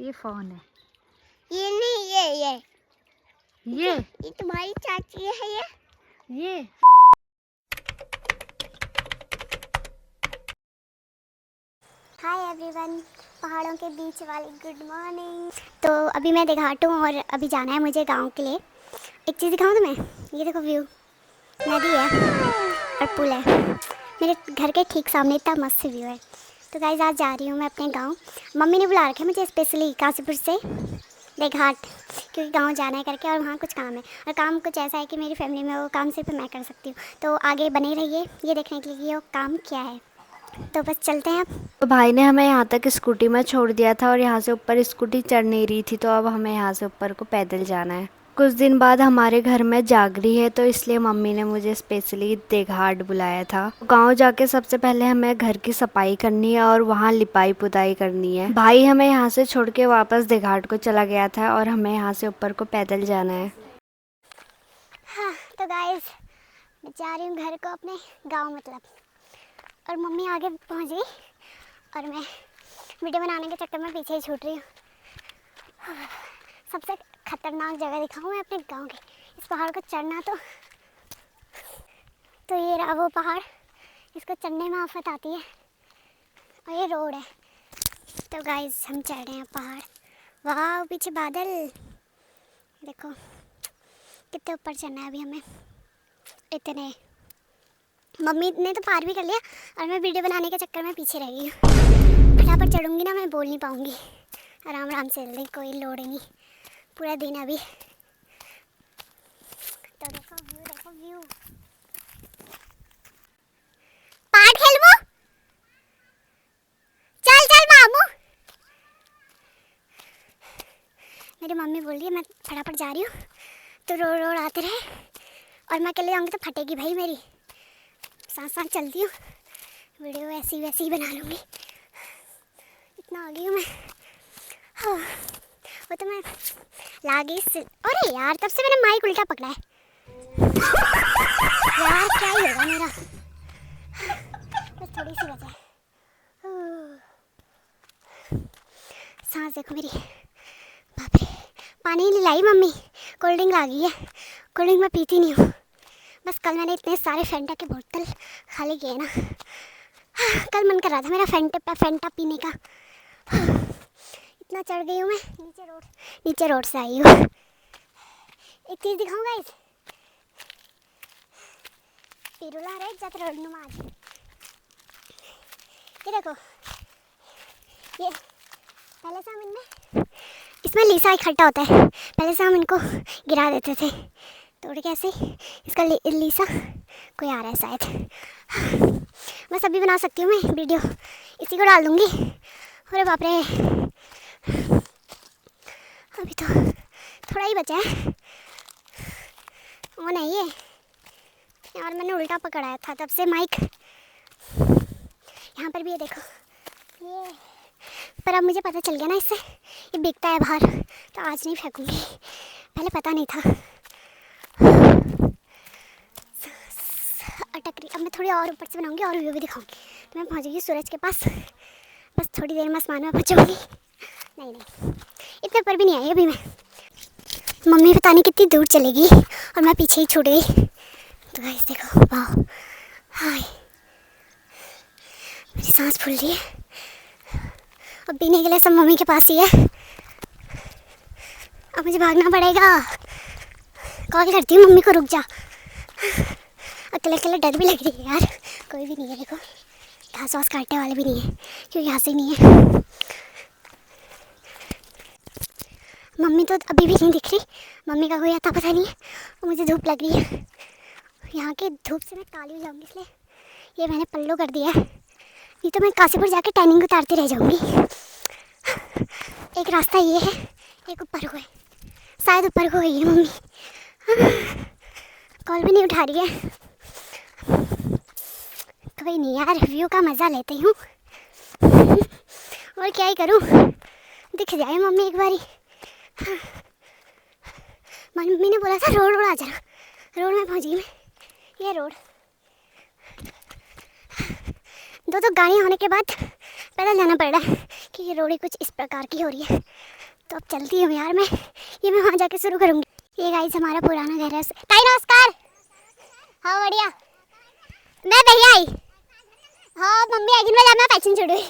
ये फोन है। ये नहीं, ये तुम्हारी चाची है। ये हाय एवरीवन, पहाड़ों के बीच वाली गुड मॉर्निंग। तो अभी मैं देघाट हूँ और अभी जाना है मुझे गांव के लिए। एक चीज़ दिखाऊँ तुम्हें, ये देखो व्यू, नदी है और पुल है मेरे घर के ठीक सामने। इतना मस्त व्यू है। तो गाइस आज जा रही हूँ मैं अपने गांव। मम्मी ने बुला रखा है मुझे स्पेशली काशीपुर से देघाट, क्योंकि गांव जाना है करके, और वहाँ कुछ काम है। और काम कुछ ऐसा है कि मेरी फैमिली में वो काम सिर्फ मैं कर सकती हूँ। तो आगे बने रहिए ये देखने के लिए वो काम क्या है। तो बस चलते हैं अब। तो भाई ने हमें यहाँ तक स्कूटी में छोड़ दिया था और यहाँ से ऊपर स्कूटी चढ़ नहीं रही थी, तो अब हमें यहाँ से ऊपर को पैदल जाना है। कुछ दिन बाद हमारे घर में जागरी है, तो इसलिए मम्मी ने मुझे स्पेशली देघाट बुलाया था। गांव जाके सबसे पहले हमें घर की सफाई करनी है और वहाँ लिपाई पुताई करनी है। भाई हमें यहाँ से छोड़ के वापस देघाट को चला गया था और हमें यहाँ से ऊपर को पैदल जाना है। हाँ तो गाइस मैं जा रही हूँ घर को, अपने गाँव मतलब। और मम्मी आगे पहुँच गई और मैं वीडियो बनाने के चक्कर में पीछे ही छूट रही हूँ। सबसे खतरनाक जगह दिखाऊँ मैं अपने गांव की। इस पहाड़ को चढ़ना तो ये रहा वो पहाड़, इसको चढ़ने में आफत आती है। और ये रोड है। तो गाइस हम चढ़ रहे हैं पहाड़। वाह पीछे बादल देखो, कितने ऊपर चढ़ना है अभी हमें। इतने मम्मी ने तो पार भी कर लिया और मैं वीडियो बनाने के चक्कर में पीछे रह गई हूँ। फटाफट चढ़ूँगी ना, मैं बोल नहीं पाऊँगी। आराम आराम से चल रही, कोई लोड नहीं। पूरा दिन अभी। तो देखो व्यू। पार्ट खेलूं? चल चल मामू। मेरी मम्मी बोल रही है मैं फटाफट जा रही हूँ, तो रोड रोड आते रहे। और मैं अकेले जाऊँगी तो फटेगी भाई मेरी। साथ साथ चलती हूँ, वीडियो ऐसी वैसी ही बना लूँगी। इतना आ गई हूँ मैं। हाँ वो तो मैं लागी से। अरे यार तब से मैंने माइक उल्टा पकड़ा है यार, क्या ही होगा मेरा। बस थोड़ी सी बचा है। सांस देखो मेरी। बाप रे, पानी नहीं लाई मम्मी, कोल्ड ड्रिंक ला गई है। कोल्ड ड्रिंक मैं पीती नहीं हूँ। बस कल मैंने इतने सारे फेंटा के बोतल खाली किए ना। कल मन कर रहा था मेरा फेंटा पीने का। इतना चढ़ गई हूँ मैं। नीचे रोड से आई हूँ। एक चीज़ दिखाऊंगा इस पिरुला रे जत रोड नुमाज। ये देखो, ये पहले से हम इनमें इसमें लीसा इकट्ठा होता है। पहले से हम इनको गिरा देते थे तोड़ के ऐसे। इसका लीसा कोई आ रहा है शायद। बस अभी बना सकती हूँ मैं वीडियो, इसी को डाल दूँगी। अरे बाप रे, अभी तो थोड़ा ही बचा है। वो नहीं है यार, मैंने उल्टा पकड़ाया था तब से माइक। यहाँ पर भी ये देखो ये, पर अब मुझे पता चल गया ना इससे ये बिकता है बाहर, तो आज नहीं फेंकूंगी। पहले पता नहीं था। अटक रही। अब मैं थोड़ी और ऊपर से बनाऊंगी और व्यू भी दिखाऊंगी। तो मैं पहुँचूंगी सूरज के पास। बस थोड़ी देर में आसमान में पहुँचूंगी। नहीं इतने ऊपर भी नहीं आई अभी मैं। मम्मी पता नहीं कितनी दूर चलेगी और मैं पीछे ही छूट गई। तो गाइस देखो, वाह हाय, मेरी सांस फूल रही है। अब पीने के लिए सब मम्मी के पास ही है। अब मुझे भागना पड़ेगा। कॉल करती हूँ मम्मी को, रुक जा। अकेले अकेले डर भी लग रही है यार। कोई भी नहीं है देखो, घास वास काटने वाले भी नहीं है क्योंकि घास ही नहीं है। मम्मी तो अभी भी नहीं दिख रही। मम्मी का कोई आता पता नहीं है। और मुझे धूप लग रही है, यहाँ के धूप से मैं काली हो जाऊँगी, इसलिए ये मैंने पल्लो कर दिया है। नहीं तो मैं काशीपुर जाके टैनिंग उतारती रह जाऊँगी। एक रास्ता ये है, एक ऊपर को है। शायद ऊपर को गई है मम्मी। कॉल भी नहीं उठा रही है। कोई नहीं यार, व्यू का मज़ा लेती हूँ। और क्या ही करूँ, दिख जाए मम्मी एक बारी। मम्मी ने बोला था रोड आ जाना, रोड में पहुँच गई मैं। ये रोड दो गाड़ियाँ होने के बाद पैदल जाना पड़ रहा है कि ये रोड़ी कुछ इस प्रकार की हो रही है। तो अब चलती हूँ यार मैं, ये मैं वहाँ जाके शुरू करूँगी। ये गाइस हमारा पुराना घर है। ताई नमस्कार। हाँ बढ़िया, मैं भैया आई। हाँ मम्मी आई दिन में जाना पैशन छोड़ गई।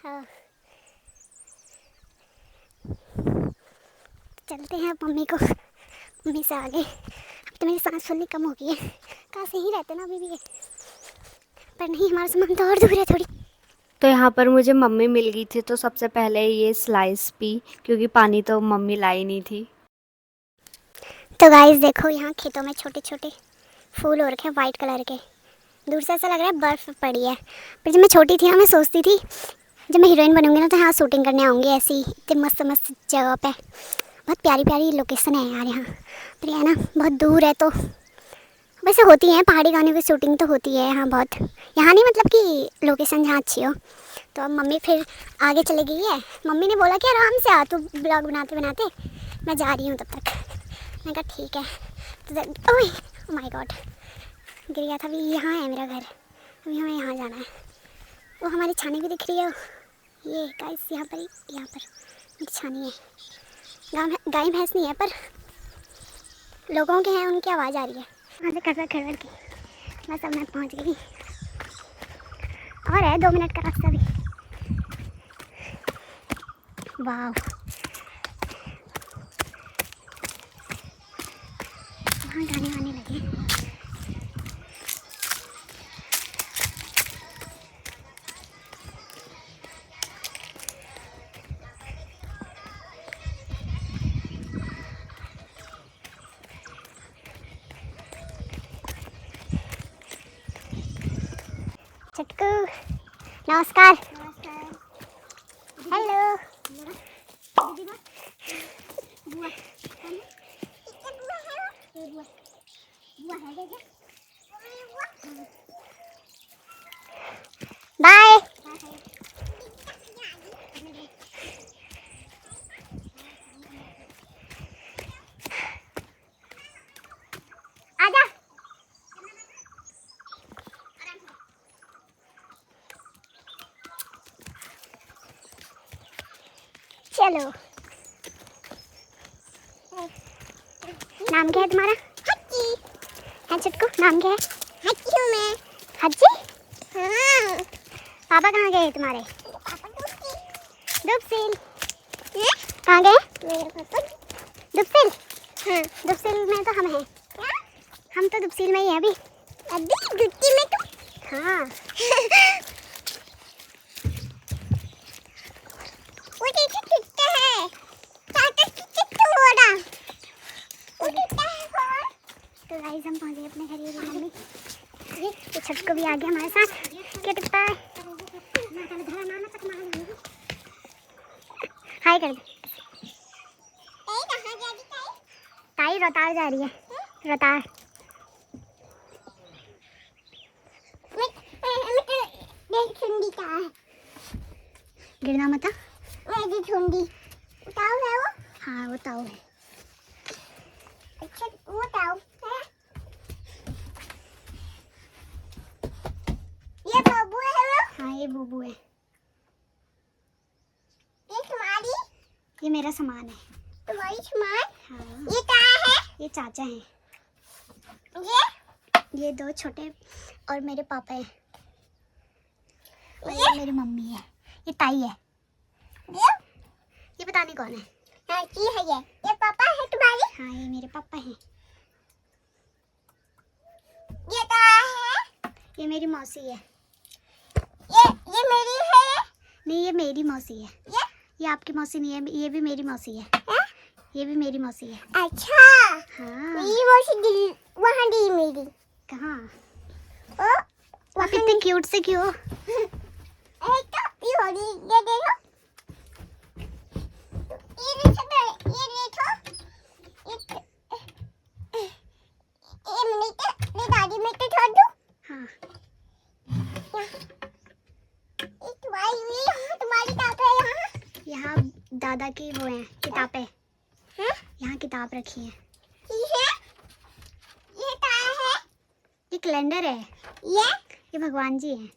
हाँ चलते हैं मम्मी से आगे। अब तो मेरी सांस फूलनी कम हो गई है। काश यहीं रहते ना अभी भी ये, पर नहीं, हमारा सामान तो और दूर है थोड़ी। तो यहाँ पर मुझे मम्मी मिल गई थी, तो सबसे पहले ये स्लाइस पी, क्योंकि पानी तो मम्मी लाई नहीं थी। तो गाइस देखो, यहाँ खेतों में छोटे छोटे फूल हो रखे हैं वाइट कलर के। दूर से ऐसा लग रहा है बर्फ़ पड़ी है। पर जब मैं छोटी थी ना, मैं सोचती थी जब मैं हीरोइन बनूंगी ना तो यहाँ शूटिंग करने आऊँगी ऐसी इतनी मस्त मस्त जगह पे। बहुत प्यारी प्यारी लोकेशन है यार यहाँ पर। है ना, बहुत दूर है तो वैसे होती है पहाड़ी गानों की शूटिंग तो होती है यहाँ बहुत। यहाँ नहीं मतलब कि लोकेशन जहाँ अच्छी हो। तो अब मम्मी फिर आगे चली गई है। मम्मी ने बोला कि आराम से आ तू ब्लॉग बनाते बनाते, मैं जा रही हूँ तब तक। मैंने कहा ठीक है। तो ओह माय गॉड, गिर गया था। अभी यहाँ है मेरा घर, अभी हमें यहाँ जाना है। वो हमारी छानी भी दिख रही है। ये गाइस यहाँ पर मेरी छानी है। गाय भैंस नहीं है पर लोगों के हैं, उनकी आवाज़ आ रही है वहाँ से खड़बड़ खड़बड़ की। बस अब मैं पहुँच गई और है 2 मिनट का रास्ता भी। वाह, वहाँ गाने वाने लगे। चटकू नमस्कार। हेलो। बाय। आजा। चलो, नाम क्या है तुम्हारा? हच्ची है। चटकू नाम क्या है? हच्ची हूँ मैं। हच्ची? हाँ। पापा कहाँ गए तुम्हारे? दुबसिल। कहाँ गए? मेरे पापा दुबसिल। हाँ, दुबसिल में तो हम हैं। क्या? हम तो दुबसिल में ही हैं अभी। दुबसिल में तुम? हाँ। वो कैसे टूटता है? चाचा टूटता हो रहा। वो टूटता है कौन? तो गाइस हम पहुंच गए अपने घर। ये मम्मी, ये छटको भी आ गया हमारे साथ। क्या टूटता है? हाय कर दे। ताई रोतार जा रही है। रोतार गिरना मत। ताऊ है वो? हाँ वो ताऊ है। अच्छा वो ताऊ है? ये बबू है वो? हाँ ये बबू है। ये तुम्हारी? ये मेरा सामान है। तुम्हारी सामान? हाँ। ये क्या है? ये चाचा है। ये 2 छोटे और मेरे पापा है। और ये मेरी मम्मी है। ये ताई है। ये पता नहीं कौन है। की है ये पापा है तुम्हारे? हाँ ये मेरे पापा हैं। ये क्या है? ये मेरी मौसी है। ये मेरी है? नहीं ये मेरी मौसी है। ये आपकी मौसी नहीं है, ये भी मेरी मौसी है। ये भी मेरी मौसी है। अच्छा हाँ। मेरी मौसी वहाँ दी मेरी। कहाँ? आप इतने क्यूट से क्यों? ये देखो। दादी में तो छोड़ दो। हाँ। तुम्हारी किताब है यहाँ दादा की वो है किताबें। यहाँ किताब रखी है। ये क्या है? ये कैलेंडर है। ये भगवान जी है।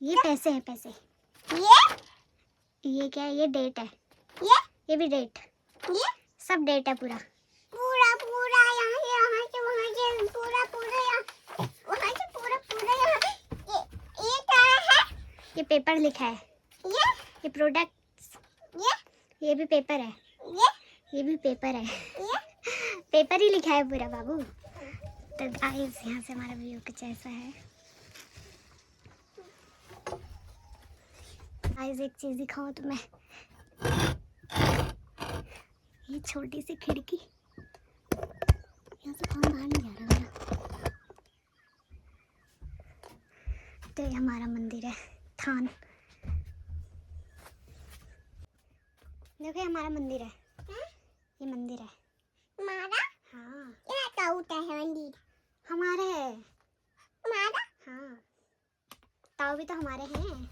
ये पैसे हैं पैसे। ये ये क्या है? ये डेट है। ये भी डेट। ये सब डेट है पूरा पूरा यहाँ से वहाँ से पूरा वहाँ से पूरा यहाँ। ये क्या है? ये पेपर लिखा है। ये प्रोडक्ट्स। ये भी पेपर है। ये भी पेपर है। पेपर ही लिखा है पूरा बाबू। तो गाइस यहाँ से हमारा व्यू कुछ ऐसा है। गाइस एक चीज दिखाऊं तुम्हें, ये छोटी सी खिड़की, यहाँ से कौन बाहर नहीं जा रहा मेरा। तो ये हमारा मंदिर है, थान। देखो ये हमारा मंदिर है। ये मंदिर है हमारा। हाँ ये ताऊ है मंदिर हमारे है। हमारा हाँ, ताऊ भी तो हमारे हैं।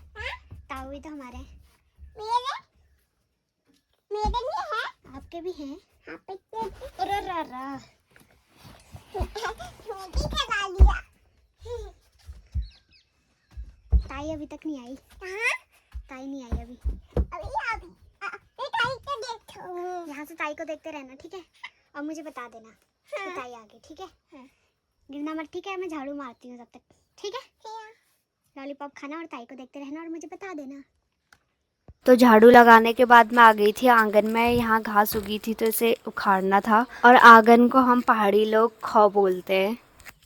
ताऊ भी तो हमारे हैं। मेरे भी है। आपके भी हैं। ताई अभी तक नहीं आई। ताई नहीं आई अभी। यहाँ से ताई को देखते रहना, ठीक है? और मुझे बता देना कि ताई आ गई, ठीक है? गिरना मत, ठीक है? मैं झाड़ू मारती हूँ तब तक, ठीक है? लॉलीपॉप खाना और ताई को देखते रहना और मुझे बता देना। तो झाड़ू लगाने के बाद मैं आ गई थी आंगन में। यहाँ घास उगी थी तो इसे उखाड़ना था। और आंगन को हम पहाड़ी लोग खौ बोलते हैं।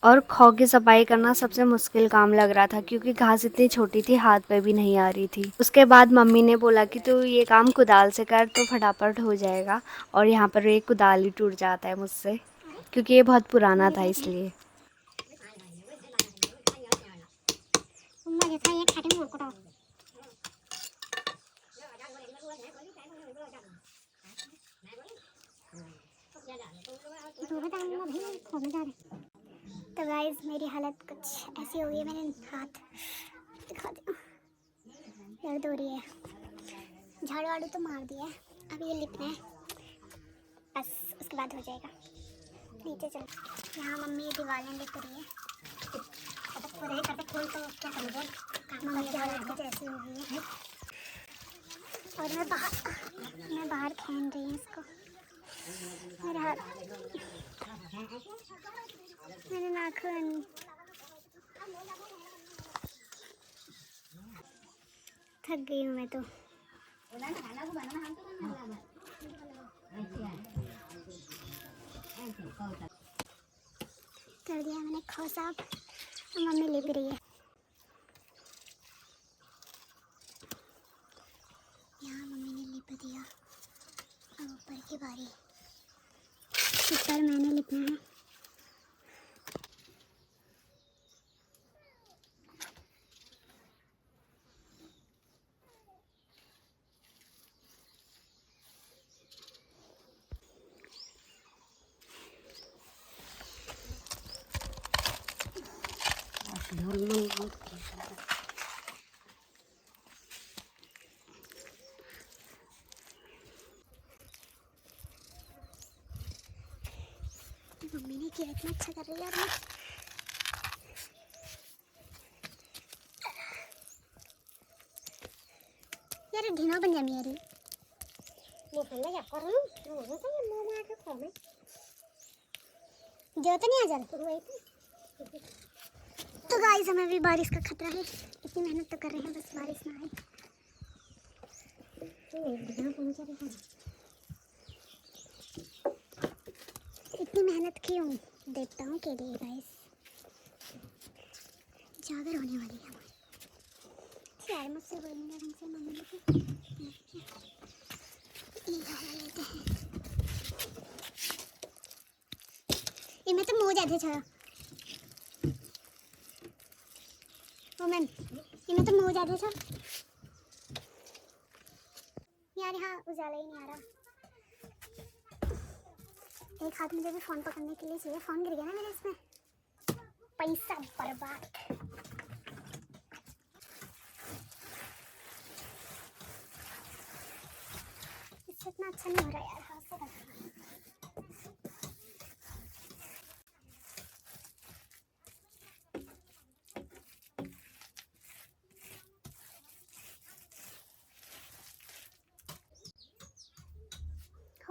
और खौ की सफाई करना सबसे मुश्किल काम लग रहा था क्योंकि घास इतनी छोटी थी, हाथ पे भी नहीं आ रही थी। उसके बाद मम्मी ने बोला कि तू ये काम कुदाल से कर तो फटाफट हो जाएगा। और यहाँ पर एक कुदाल ही टूट जाता है मुझसे क्योंकि ये बहुत पुराना था इसलिए। तो गाइस मेरी हालत कुछ ऐसी हो गई है, मैंने हाथ दिखा दिया, दर्द हो रही है। झाड़ू वाड़ू तो मार दिया है, अभी ये लिपना है बस, उसके बाद हो जाएगा। नीचे चल। यहाँ मम्मी दीवारें लिप रही है। खोल तो क्या करूँगा, मम्मी की हालत कुछ ऐसी हो गई है। और मैं बाहर खेल रही हूँ इसको। मेरे हाथ, मेरे नाखून, थक गई हूँ मैं तो। कर दिया मैंने खौ साफ, मम्मी लिप रही है। यहाँ मम्मी ने लिप दिया, अब ऊपर की बारी। ऊपर मैंने लिपना है। मम्मी ने किया इतना अच्छा कर रही है यार। यार ढीना बन जामी यार। वो फंदा क्या कर रहा हूं? वो तो ये मुंह में आके खा में जो तो नहीं आ जा। तो गाइस हमें भी बारिश का खतरा है, इतनी मेहनत तो कर रहे हैं बस बारिश ना आए। इतनी मेहनत क्यों, देवताओं के लिए गाइस। जागर होने वाली है हमारी। यार मुझसे बोलने ढंग से मम्मी को ये हवा लेते हैं। ये मैं तो मुँह जाते छा वोमेन, ये मैं तो मुँह जाते छा यार। यहाँ उजाला ही नहीं आ रहा। एक हाथ मुझे भी फोन पकड़ने के लिए चाहिए, फोन गिर गया ना मेरे इसमें, पैसा बर्बाद। इससे इतना अच्छा नहीं हो रहा यार, हाथ से करना।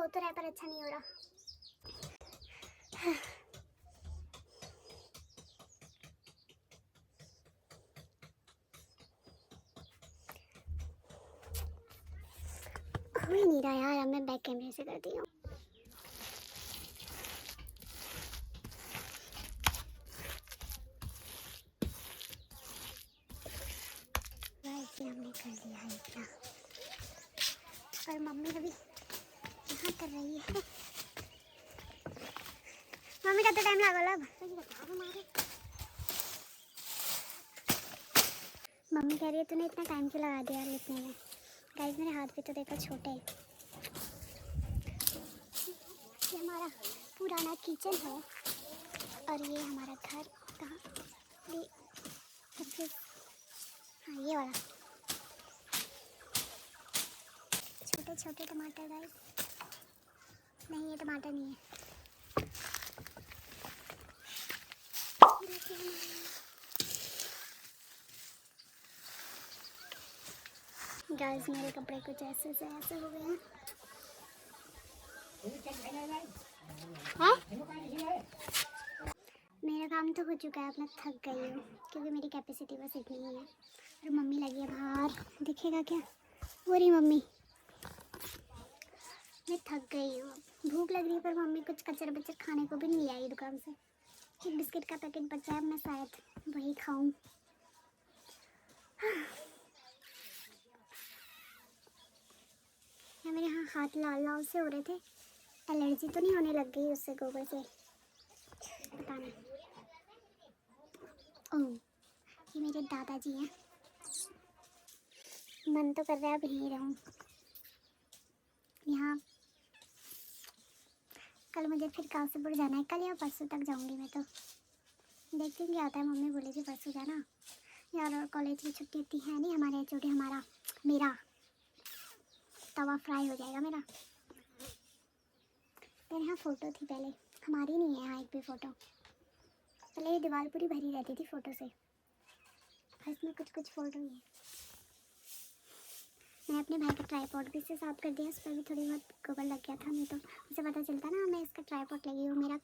हो तो रहा है पर अच्छा नहीं हो रहा। हो ही नहीं रहा यार, अब मैं बैक कैमरे से करती हूँ। वैसे हमने कर लिया है इतना, पर मम्मी अभी यहाँ कर रही है। मम्मी का तो टाइम लगा अब। मम्मी कह रही है तूने इतना टाइम क्यों लगा दिया लिखने में। गाइस मेरे हाथ भी तो देखो छोटे हैं। ये हमारा पुराना किचन है और ये हमारा घर कहाँ, ये हाँ ये वाला। छोटे छोटे टमाटर गाइस, नहीं ये टमाटर नहीं है। गाइस मेरे कपड़े कुछ ऐसे से ऐसे हो गए हैं। मेरा काम तो हो चुका है, अब मैं थक गई हूँ क्योंकि मेरी कैपेसिटी बस इतनी ही है। और मम्मी लगी है बाहर, दिखेगा क्या वो रही मम्मी। मैं थक गई हूँ, भूख लग रही है पर मम्मी कुछ कचर बचर खाने को भी नहीं आई दुकान से। एक बिस्किट का पैकेट बचा है, मैं शायद वही खाऊं। या मेरे यहाँ हाथ लाल लाल से हो रहे थे, एलर्जी तो नहीं होने लग गई उससे गोबर से, पता नहीं। ओह ये मेरे दादाजी हैं, मन तो कर रहा है अब यहीं रहूं यहाँ। कल मुझे फिर काशीपुर जाना है, कल या परसों तक जाऊंगी मैं, तो देखती हूँ क्या आता है। मम्मी बोलेगी परसों जाना यार, और कॉलेज की छुट्टी इतनी है नहीं हमारे एचओडी, मेरा तवा फ्राई हो जाएगा मेरा। मेरे यहाँ फ़ोटो थी पहले, हमारी नहीं है यहाँ एक भी फ़ोटो। पहले ये दीवार पूरी भरी रहती थी फ़ोटो से, इसमें कुछ कुछ फ़ोटो ही है। मैं अपने भाई का ट्राईपॉड भी से साफ कर दिया, उस पर भी थोड़ी बहुत गोबर लग गया था, नहीं तो मुझे पता चलता ना मैं इसका ट्राईपॉड लगी हूँ, मेरा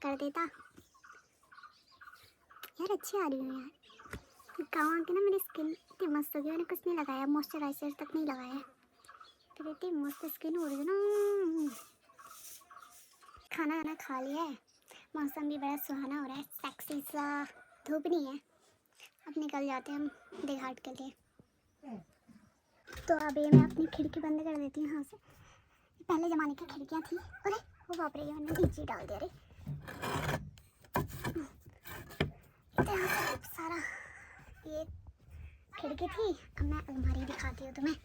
कर देता यार। अच्छी आ रही हूँ यार, गाँव आके ना मेरी स्किन इतनी मस्त हो गई। मैंने कुछ नहीं लगाया, मॉइस्चराइजर तक नहीं लगाया है, फिर इतनी मस्त स्किन हो रही है ना। खाना खा लिया है, मौसम भी बड़ा सुहाना हो रहा है, सेक्सी सा, धूप नहीं है। अब निकल जाते हैं हम देहात के लिए। तो अभी मैं अपनी खिड़की बंद कर देती हूँ यहाँ से। पहले ज़माने की खिड़कियाँ थी, अरे वो बाप रे मैंने नीचे डाल दिया रे। तो सारा ये खिड़की थी, अब मैं अलमारी दिखाती हूँ तुम्हें।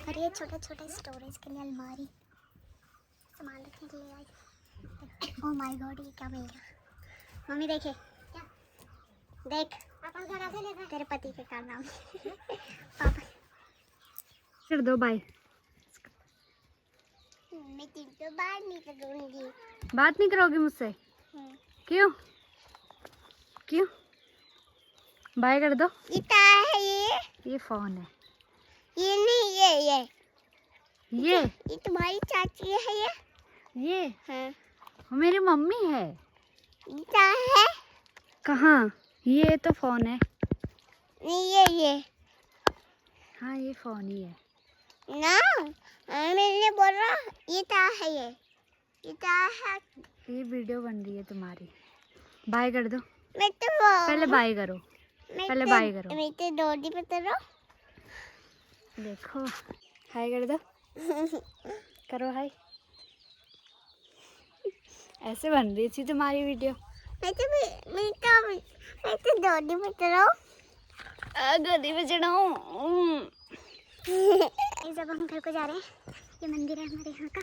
और ये छोटे छोटे स्टोरेज के लिए अलमारी, सामान रखने के लिए। ओह माय गॉड ये क्या मिल गया। मम्मी देखे देख, तेरे पति के कारनाम। पापा कर दो बाय। मैं तेरे बात नहीं करूंगी। बात नहीं करोगी मुझसे? क्यों क्यों? बाय कर दो। ये क्या है ये फोन है। ये नहीं ये तुम्हारी चाची है ये हाँ। वो मेरी मम्मी है। ये क्या है? कहाँ? ये तो फोन है। नहीं ये हाँ ये फोन ही है ना, मैंने बोला ये क्या है, ये क्या है? ये वीडियो बन रही है तुम्हारी। बाय कर दो। मैं तो पहले बाय करो, पहले बाय करो। मैं तो डोडी पे करो। देखो हाय कर दो। करो हाय। ऐसे बन रही थी तुम्हारी वीडियो। मैं तो डोडी पे करो। गद्दी पे चढ़ाऊं। जब हम घर को जा रहे हैं, ये मंदिर है हमारे यहाँ का।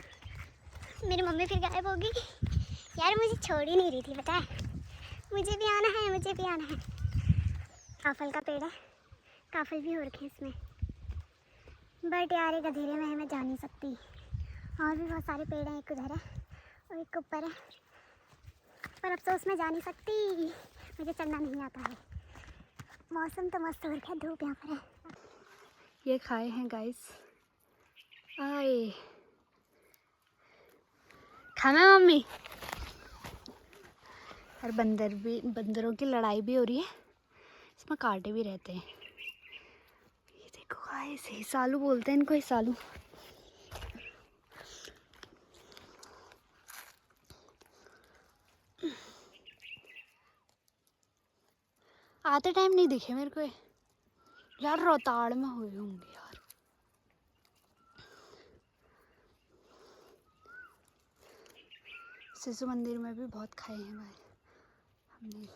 मेरी मम्मी फिर गायब होगी यार, मुझे छोड़ ही नहीं रही थी, पता है मुझे भी आना है, मुझे भी आना है। काफल का पेड़ है, काफल भी हो रखे इसमें, बट यार एक गधेरे में है, मैं जा नहीं सकती। और भी बहुत सारे पेड़ हैं, एक उधर है और एक ऊपर है, पर अफसोस मैं जा नहीं सकती, मुझे चढ़ना नहीं आता है। मौसम तो मस्त हो रखा है, धूप यहाँ पर है। ये खाए हैं गाइस। आए खाना है मम्मी? और बंदरों की लड़ाई भी हो रही है, इसमें कांटे भी रहते हैं। ये देखो गाइस, हिसालू बोलते हैं इनको, हिसालू। आते टाइम नहीं दिखे मेरे को यार, रोहताड़ में हुए होंगे यार। शिशु मंदिर में भी बहुत खाए हैं भाई हमने।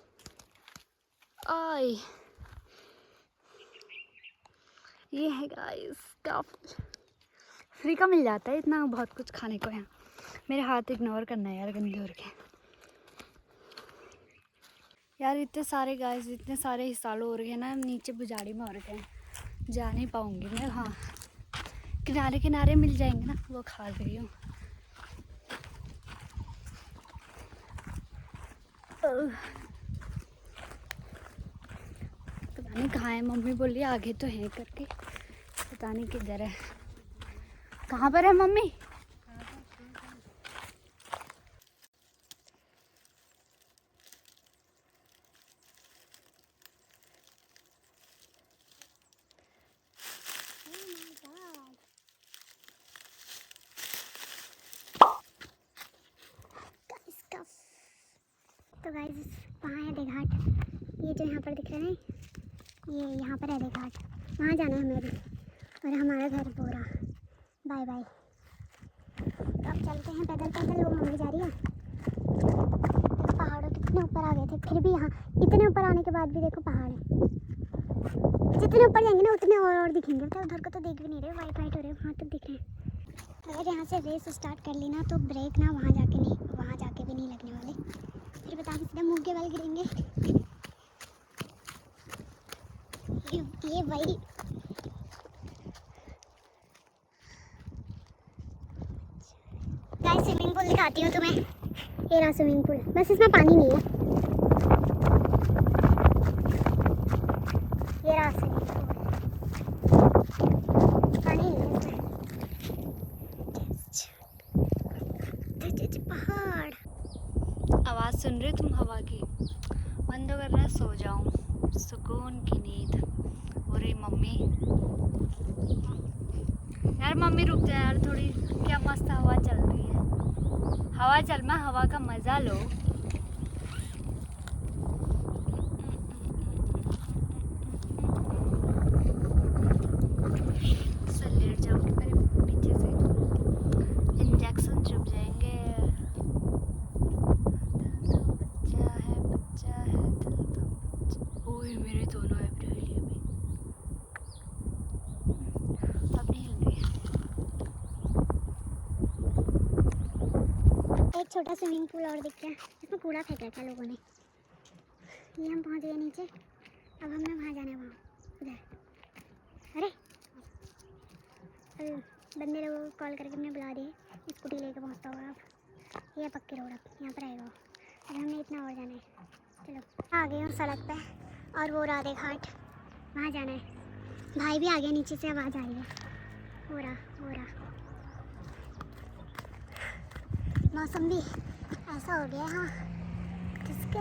आय ये है गाइस, फ्री का मिल जाता है इतना बहुत कुछ खाने को यहाँ। मेरे हाथ इग्नोर करना है यार, गंदे हो रखे यार। इतने सारे गाइस, इतने सारे हिसालो हो रहे हैं ना, नीचे बुझाड़ी में हो रखे हैं, जा नहीं पाऊंगी मैं। हाँ, किनारे किनारे मिल जाएंगे ना, वो खा रही हूँ। पता नहीं कहाँ है, मम्मी बोली आगे तो है करके, पता नहीं किधर है। कहाँ पर है मम्मी? तो गाइस वहाँ है देघाट, ये जो यहाँ पर दिख रहा है, ये यहाँ पर है देघाट, वहाँ जाना है हमें भी। और हमारा घर बोरा। Bye bye. तो अब चलते हैं पैदल पैदल, वो मम्मी जा रही है। देखो पहाड़ों कितने ऊपर आ गए थे, फिर भी यहाँ इतने ऊपर आने के बाद भी देखो पहाड़ है। जितने ऊपर जाएंगे ना उतने और दिखेंगे। तो उधर को तो देख भी नहीं रहे, वाइट वाइट हो रहे, वहाँ तक दिख रहे हैं। अगर यहाँ से रेस स्टार्ट कर ली ना तो ब्रेक ना वहाँ जाके भी नहीं लगने वाले, फिर बता के सीधे मुँह के बल गिरेंगे। ये वही गाइस, स्विमिंग पूल दिखाती हूँ तुम्हें। ये रहा स्विमिंग पूल, बस इसमें पानी नहीं है। ये रहा स्विमिंग पूल, पानी नहीं है इसमें। पहाड़, आवाज़ सुन रहे तुम हवा की? बंद करना, सो जाऊं, सुकून की नींद। अरे मम्मी यार, मम्मी रुक जा यार थोड़ी, क्या मस्त हवा चल रही है। हवा चल, मैं हवा का मज़ा लो। लेट जाओगे मेरे पीछे से, इंजेक्शन चुभ जाएंगे। बच्चा है दिल तो, ओए मेरे दोनों एब्रोली में अब नहीं हिल रही। एक छोटा स्विमिंग पूल और दिख गया, इसमें कूड़ा फेंक रखा है लोगों ने। ये हम पहुंच गए नीचे, अब हमें वहाँ जाना है, वहाँ उधर। अरे बंदे लोग कॉल करके हमने बुला दिए, स्कूटी लेके पहुँचता होगा। अब ये पक्की रोड, अब यहाँ पर आएगा वो। अब हमने इतना और जाना है। चलो आ गए हम सड़क पे, और वो राधे घाट, वहाँ जाना है। भाई भी आ गया नीचे से, आवाज़ आ रही है। हो रहा मौसम भी ऐसा हो गया। हाँ किसके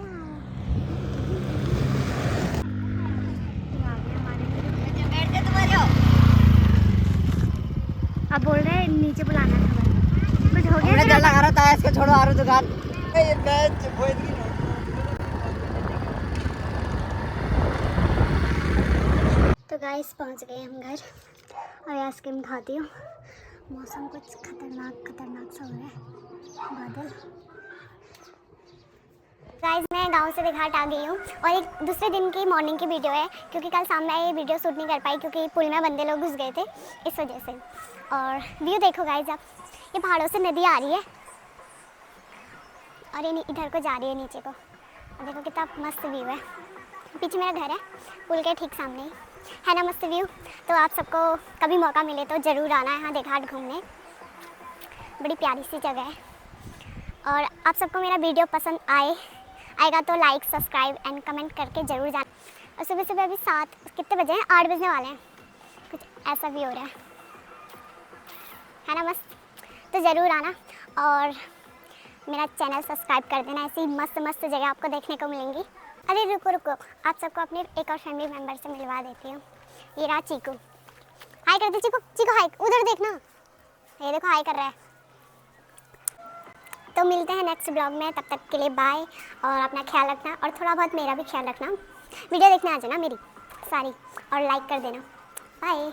अब बोल रहे हैं नीचे बुलाना था, कुछ हो गया? डर लगा रहा था इसको, छोड़ो आ रहा दुकान। तो गाइस पहुंच गए हम घर, और आइसक्रीम खाती हूँ। मौसम कुछ खतरनाक सा हो रहा है, बादल। गाइस मैं गांव से देघाट आ गई हूँ, और एक दूसरे दिन की मॉर्निंग की वीडियो है, क्योंकि कल शाम में ये वीडियो शूट नहीं कर पाई क्योंकि पुल में बंदे लोग घुस गए थे, इस वजह से। और व्यू देखो गाइस, अब ये पहाड़ों से नदी आ रही है, और ये इधर को जा रही है नीचे को। और देखो कितना मस्त व्यू है। पीछे मेरा घर है, पुल के ठीक सामने ही है ना, मस्त व्यू। तो आप सबको कभी मौका मिले तो ज़रूर आना है यहाँ देघाट घूमने, बड़ी प्यारी सी जगह है। और आप सबको मेरा वीडियो पसंद आएगा तो लाइक, सब्सक्राइब एंड कमेंट करके ज़रूर जाना। और सुबह सुबह अभी 7 कितने बजे हैं, 8 बजने वाले हैं, कुछ ऐसा भी हो रहा है ना, मस्त। तो ज़रूर आना। और मेरा चैनल सब्सक्राइब कर देना। ऐसी मस्त मस्त जगह आपको देखने को मिलेंगी। अरे रुको रुको, आप सबको अपने एक और फैमिली मेम्बर से मिलवा देती हूँ। ये रहा चीकू। हाय कर दे चीकू, चीकू हाय, उधर देखना, ये देखो हाय कर रहा है। तो मिलते हैं नेक्स्ट ब्लॉग में, तब तक के लिए बाय। और अपना ख्याल रखना और थोड़ा बहुत मेरा भी ख्याल रखना। वीडियो देखने आ जाना मेरी सारी और लाइक कर देना। बाय।